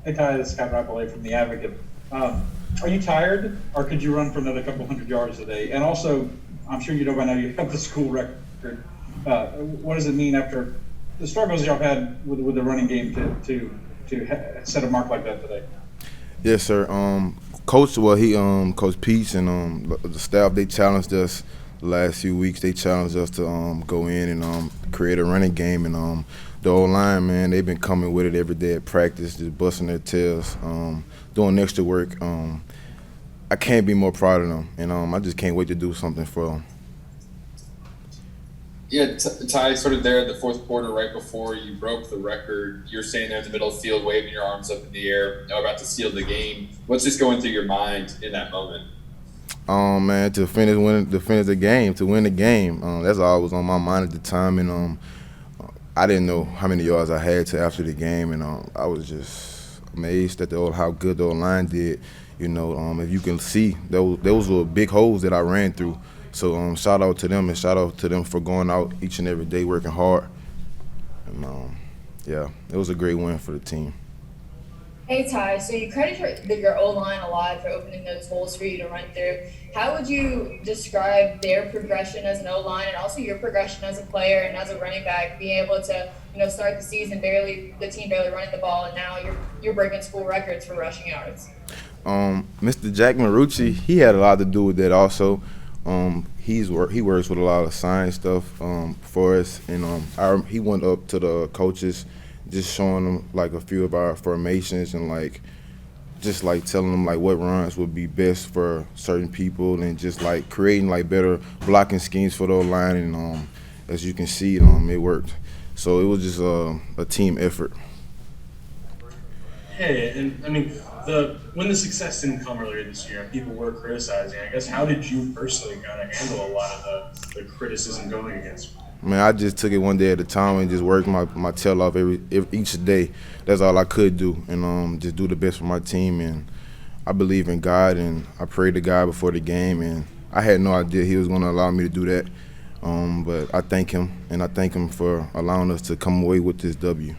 Hey Ty, this is Scott Rappelé from The Advocate. Are you tired, or could you run for another couple hundred yards a day? And also, I'm sure you know by now you have the school record. What does it mean after the struggles y'all had with the running game set a mark like that today? Yes, sir. Coach, well, Coach Peace and the staff, they challenged us the last few weeks. They challenged us to go in and create a running game. And the O-line, man, they've been coming with it every day at practice, just busting their tails, doing extra work. I can't be more proud of them, and I just can't wait to do something for them. Yeah, Ty, sort of there in the fourth quarter, right before you broke the record, you're standing there in the middle of the field, waving your arms up in the air, about to seal the game. What's just going through your mind in that moment? Man, to finish the game, to win the game. That's all was on my mind at the time, and I didn't know how many yards I had to after the game, and I was just amazed at how good the line did. If you can see, those were big holes that I ran through. So shout out to them, and shout out to them for going out each and every day working hard. And yeah, it was a great win for the team. Hey Ty, so you credit your O-line a lot for opening those holes for you to run through. How would you describe their progression as an O-line and also your progression as a player and as a running back, being able to start the season the team barely running the ball, and now you're breaking school records for rushing yards? Mr. Jack Marucci, he had a lot to do with that also. He works with a lot of science stuff for us, and he went up to the coaches, just showing them like a few of our formations and just telling them what runs would be best for certain people, and just creating better blocking schemes for the line. And as you can see, it worked. So it was just a team effort. Hey, and I mean, when the success didn't come earlier this year and people were criticizing, I guess, how did you personally kind of handle a lot of the criticism going against you? Man, I just took it one day at a time and just worked my tail off each day. That's all I could do, and just do the best for my team. And I believe in God, and I prayed to God before the game, and I had no idea He was going to allow me to do that. But I thank Him, and I thank Him for allowing us to come away with this W.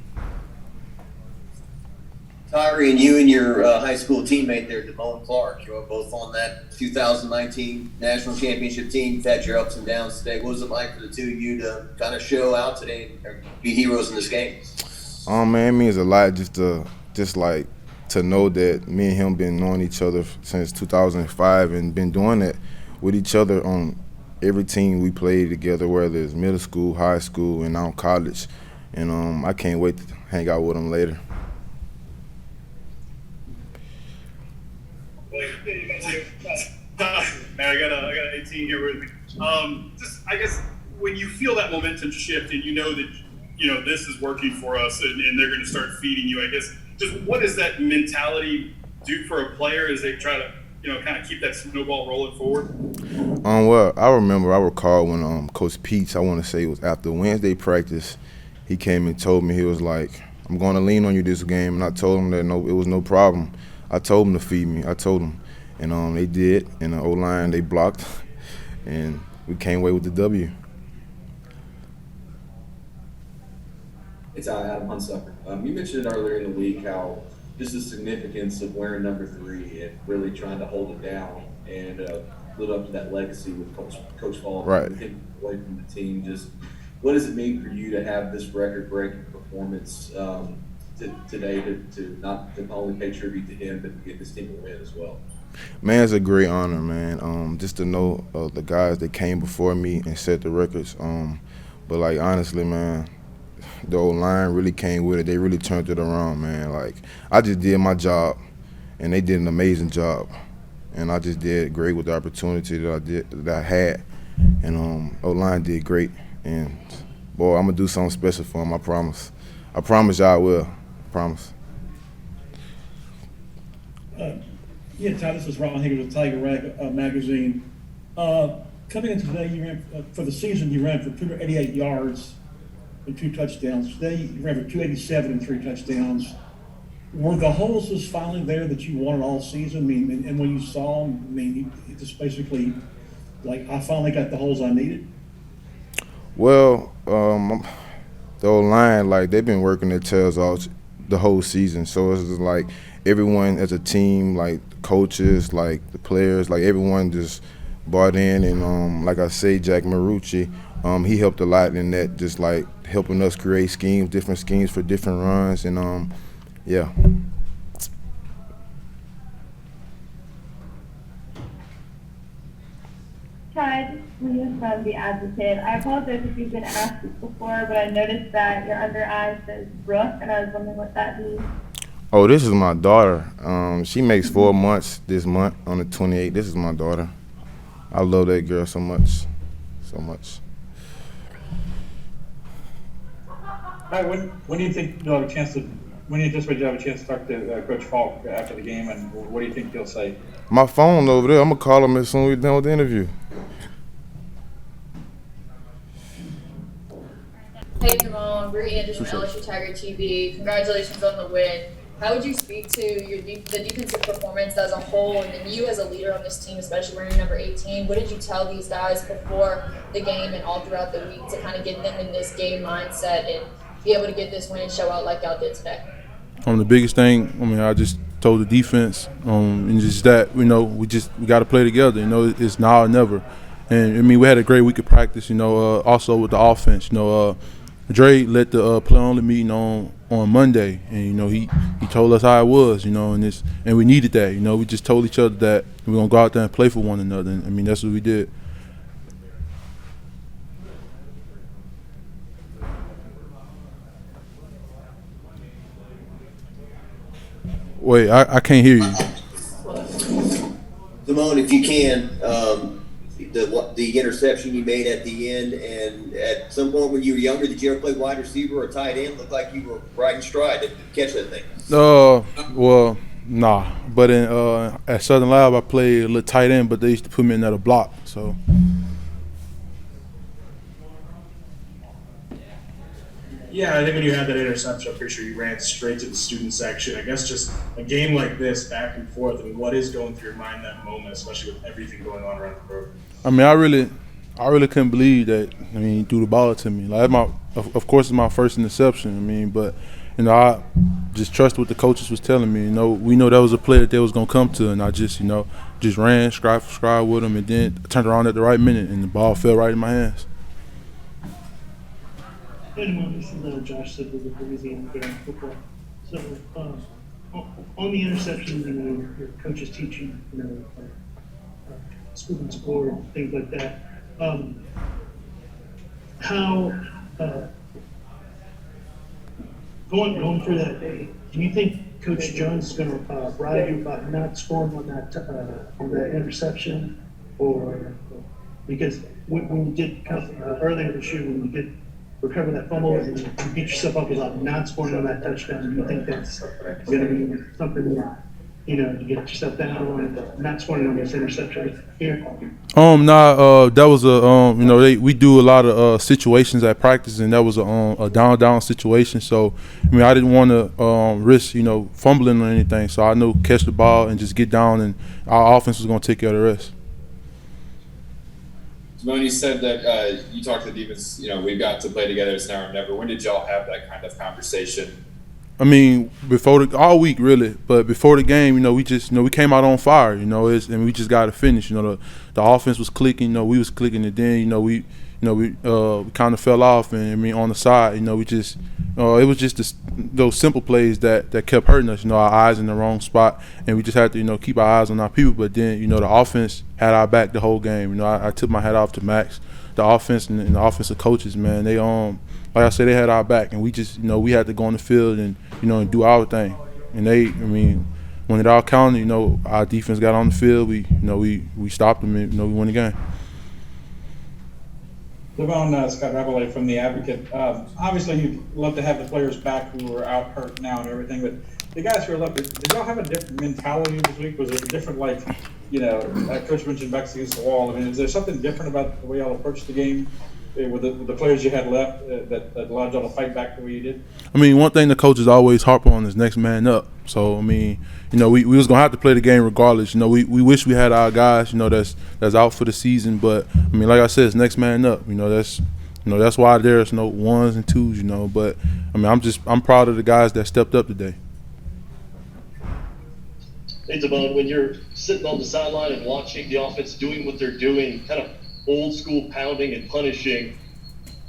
Tyree, and you and your high school teammate there, Damone Clark, you were both on that 2019 national championship team. You've had your ups and downs today. What was it like for the two of you to kind of show out today and be heroes in this game? Man, it means a lot just to know that me and him been knowing each other since 2005 and been doing it with each other on every team we played together, whether it's middle school, high school, and now college. And I can't wait to hang out with him later. Man, I got a 18 here with me. I guess when you feel that momentum shift and you know that this is working for us and they're going to start feeding you, I guess just what does that mentality do for a player as they try to kind of keep that snowball rolling forward? Well, I recall when Coach Peach, I want to say it was after Wednesday practice, he came and told me, he was like, "I'm going to lean on you this game," and I told him that it was no problem. I told him to feed me. I told him. And they did. And the O-line, they blocked. And we came away with the W. It's Adam Hunsucker. You mentioned earlier in the week how just the significance of wearing number 3 and really trying to hold it down and live up to that legacy with Coach Fall. Right. Taking away from the team. Just what does it mean for you to have this record-breaking performance today to not only pay tribute to him, but to get this team a win as well? Man, it's a great honor, man. Just to know the guys that came before me and set the records. But honestly, man, the O-line really came with it. They really turned it around, man. I just did my job, and they did an amazing job. And I just did great with the opportunity that I had. And O-line did great. And boy, I'm gonna do something special for them. I promise. I promise y'all I will. I promise. Yeah, Ty, this is Ron Higgins with Tiger Rag magazine. Coming into today, you ran for the season. You ran for 288 yards and 2 touchdowns. Today, you ran for 287 and 3 touchdowns. Were the holes just finally there that you wanted all season? I mean, and when you saw them, I mean, you just basically I finally got the holes I needed. Well, the O-line, they've been working their tails off the whole season. So it's just like everyone as a team, like the coaches, like the players, like everyone just bought in. And like I say, Jack Marucci, he helped a lot in that, just like helping us create schemes, different schemes for different runs. And yeah. Ty, Leah from The Advocate. I apologize if you've been asked this before, but I noticed that your under eye says Brooke, and I was wondering what that means. Oh, this is my daughter. She makes 4 months this month on the 28th. This is my daughter. I love that girl so much, so much. All right, when do you think you'll have a chance to? When do you anticipate you'll have a chance to talk to Coach Falk after the game, and what do you think he'll say? My phone over there. I'm gonna call him as soon as we're done with the interview. Hey, Jamal, we're Andrews from LSU Tiger TV. Congratulations on the win. How would you speak to the defensive performance as a whole, and then you as a leader on this team, especially wearing number 18? What did you tell these guys before the game and all throughout the week to kind of get them in this game mindset and be able to get this win and show out like y'all did today? The biggest thing, I just told the defense, and just that, we got to play together. It's now or never. And, we had a great week of practice, also with the offense. Dre led the play-only meeting on Monday, and, he told us how it was, and we needed that. We just told each other that we're going to go out there and play for one another, and, that's what we did. Wait, I can't hear you. Damone, if you can, the interception you made at the end, and at some point when you were younger, did you ever play wide receiver or tight end? Looked like you were right in stride to catch that thing. Well, nah. But at Southern Lab, I played a little tight end, but they used to put me in at a block, so. Yeah, I think when you had that interception, I'm pretty sure you ran straight to the student section. I guess just a game like this, back and forth, what is going through your mind that moment, especially with everything going on around the program? I really couldn't believe that. He threw the ball to me. Of course, it's my first interception. But I just trusted what the coaches was telling me. We know that was a play that they was gonna come to, and I just ran stride for stride with them, and then turned around at the right minute, and the ball fell right in my hands. This is Josh Sibley with Louisiana Gator football. So on the interception, your coaches teaching, school and score, things like that. How going through that day, do you think Coach Jones is going to ride you about not scoring on that interception, or because when you did come earlier this year, when you did recover that fumble and you beat yourself up about not scoring on that touchdown, do you think that's going to be something to get yourself down on not scoring on this interception here? That was we do a lot of situations at practice, and that was a down situation. So I didn't want to risk fumbling or anything. So I knew catch the ball and just get down, and our offense was going to take care of the rest. When you said that you talked to the defense, we've got to play together, it's now or never. When did y'all have that kind of conversation? Before all week really, but before the game, we just, we came out on fire, and we just got to finish. The offense was clicking, we was clicking, and then, we kind of fell off, and on the side, we just, it was just those simple plays that kept hurting us. Our eyes in the wrong spot, and we just had to, keep our eyes on our people. But then, the offense had our back the whole game. I took my hat off to Max, the offense and the offensive coaches. Man, they like I said, they had our back, and we just, we had to go on the field and, and do our thing. And they, when it all counted, our defense got on the field. We stopped them, and we won the game. Devon, Scott Rabelais from The Advocate. Obviously, you'd love to have the players back who are out hurt now and everything, but the guys who are left, did y'all have a different mentality this week? Was it a different, Coach mentioned backs against the wall? Is there something different about the way y'all approached the game with the players you had left that allowed y'all to fight back the way you did? One thing the coaches always harp on is next man up. So, we was going to have to play the game regardless. We wish we had our guys, that's out for the season. But, like I said, it's next man up. You know, that's why there's no ones and twos. You know, but I mean, I'm proud of the guys that stepped up today. Hey, Devon, when you're sitting on the sideline and watching the offense doing what they're doing, kind of old school pounding and punishing,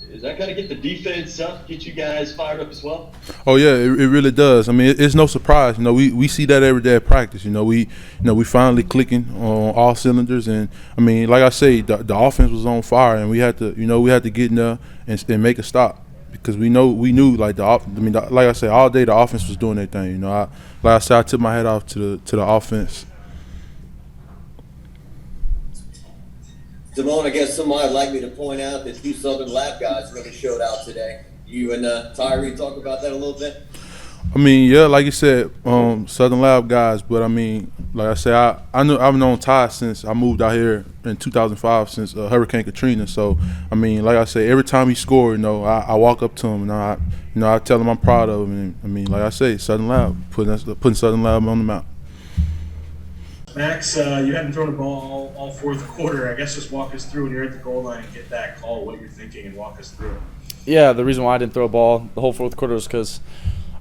is that kind of get the defense up, get you guys fired up as well? Oh yeah, it really does. I mean, it's no surprise. You know, we see that every day at practice. You know, we finally clicking on all cylinders. And I mean, like I say, the offense was on fire, and we had to get in there and make a stop, because we knew like like I said, all day the offense was doing their thing. You know, like I said, I took my head off to the offense. Simone, I guess somebody would like me to point out that two Southern Lab guys really showed out today. You and Tyree talk about that a little bit? I mean, yeah, like you said, Southern Lab guys. But I mean, like I said, I've known Ty since I moved out here in 2005, since Hurricane Katrina. So I mean, like I say, every time he scored, you know, I walk up to him and I tell him I'm proud of him. And I mean, like I say, Southern Lab putting Southern Lab on the map. Max, you hadn't thrown the ball all fourth quarter. I guess just walk us through when you're at the goal line and get that call, what you're thinking, and walk us through it. Yeah, the reason why I didn't throw a ball the whole fourth quarter was because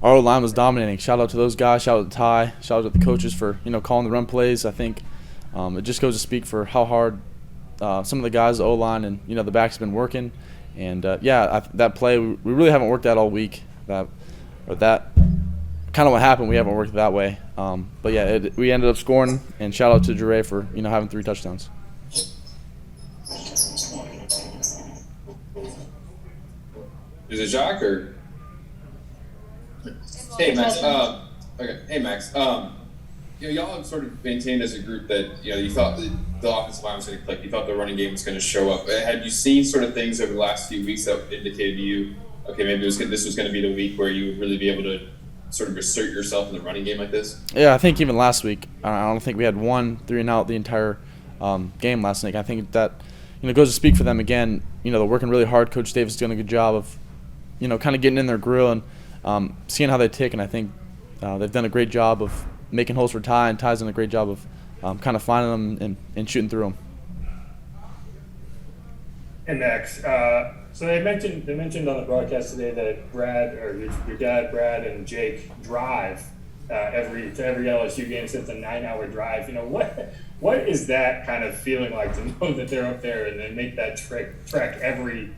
our O-line was dominating. Shout out to those guys. Shout out to Ty. Shout out to the coaches for calling the run plays. I think it just goes to speak for how hard some of the guys, the O-line and the backs have been working. And that play we really haven't worked that all week. That kind of what happened. We haven't worked that way. But yeah, we ended up scoring. And shout out to Jure for having 3 touchdowns. Is it Jacques or? Hey Max. Okay. Hey Max. Y'all have sort of maintained as a group that you thought the offensive line was going to click. You thought the running game was going to show up. Have you seen sort of things over the last few weeks that indicated to you, okay, maybe this was going to be the week where you would really be able to sort of assert yourself in the running game like this? Yeah, I think even last week, I don't think we had 1 3-and-out the entire game last night. I think that goes to speak for them again. They're working really hard. Coach Davis is doing a good job of kind of getting in their grill and seeing how they tick. And I think they've done a great job of making holes for Ty, and Ty's done a great job of kind of finding them and shooting through them. And Max, so they mentioned on the broadcast today that Brad, or your dad, Brad, and Jake drive every LSU game. So it's a 9-hour drive. What is that kind of feeling like to know that they're up there and then make that trek every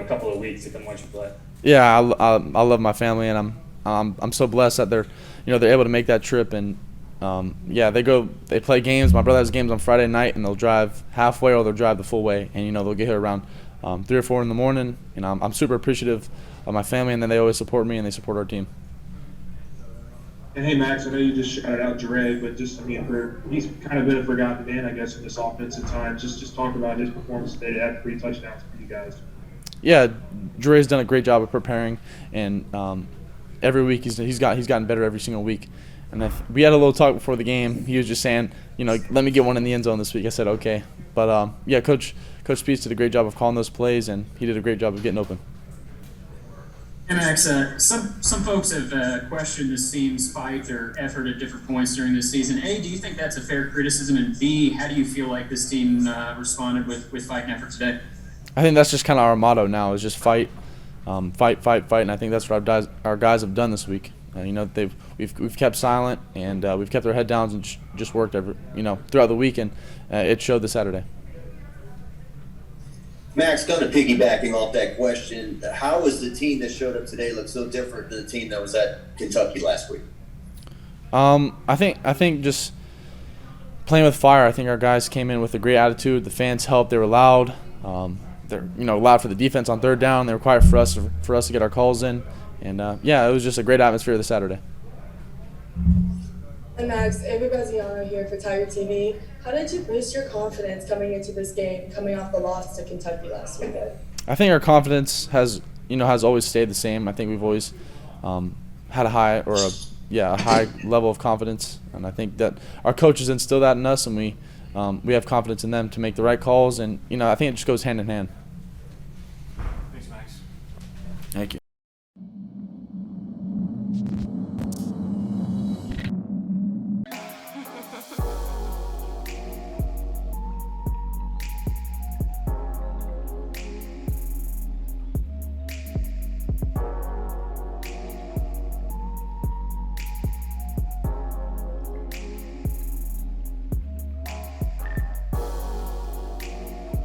couple of weeks to come watch you play? Yeah, I love my family, and I'm so blessed that they're able to make that trip. And they play games. My brother has games on Friday night, and they'll drive halfway or they'll drive the full way, and they'll get here around 3 or 4 in the morning. I'm super appreciative of my family, and then they always support me and they support our team. And hey, Max, I know you just shouted out Jure, but he's kind of been a forgotten man, I guess, in this offense at times. Just talk about his performance today to have 3 touchdowns for you guys. Yeah, Jure's done a great job of preparing, and every week he's gotten better every single week. And we had a little talk before the game. He was just saying, let me get one in the end zone this week. I said, okay. But Coach Speeds did a great job of calling those plays, and he did a great job of getting open. And Max, some folks have questioned this team's fight or effort at different points during this season. A, do you think that's a fair criticism? And B, how do you feel like this team responded with fight and effort today? I think that's just kind of our motto now, is just fight, fight, and I think that's what our guys have done this week. We've kept silent, and we've kept our head down and just worked throughout the week, and it showed this Saturday. Max, kind of piggybacking off that question, how is the team that showed up today look so different than the team that was at Kentucky last week? I think just playing with fire. I think our guys came in with a great attitude. The fans helped. They were loud. They're loud for the defense on 3rd down. They were quiet for us to get our calls in. And it was just a great atmosphere this Saturday. And Max, Ava Graziano here for Tiger TV. How did you boost your confidence coming into this game, coming off the loss to Kentucky last weekend? I think our confidence has always stayed the same. I think we've always had a high level of confidence, and I think that our coaches instill that in us, and we have confidence in them to make the right calls. And I think it just goes hand in hand.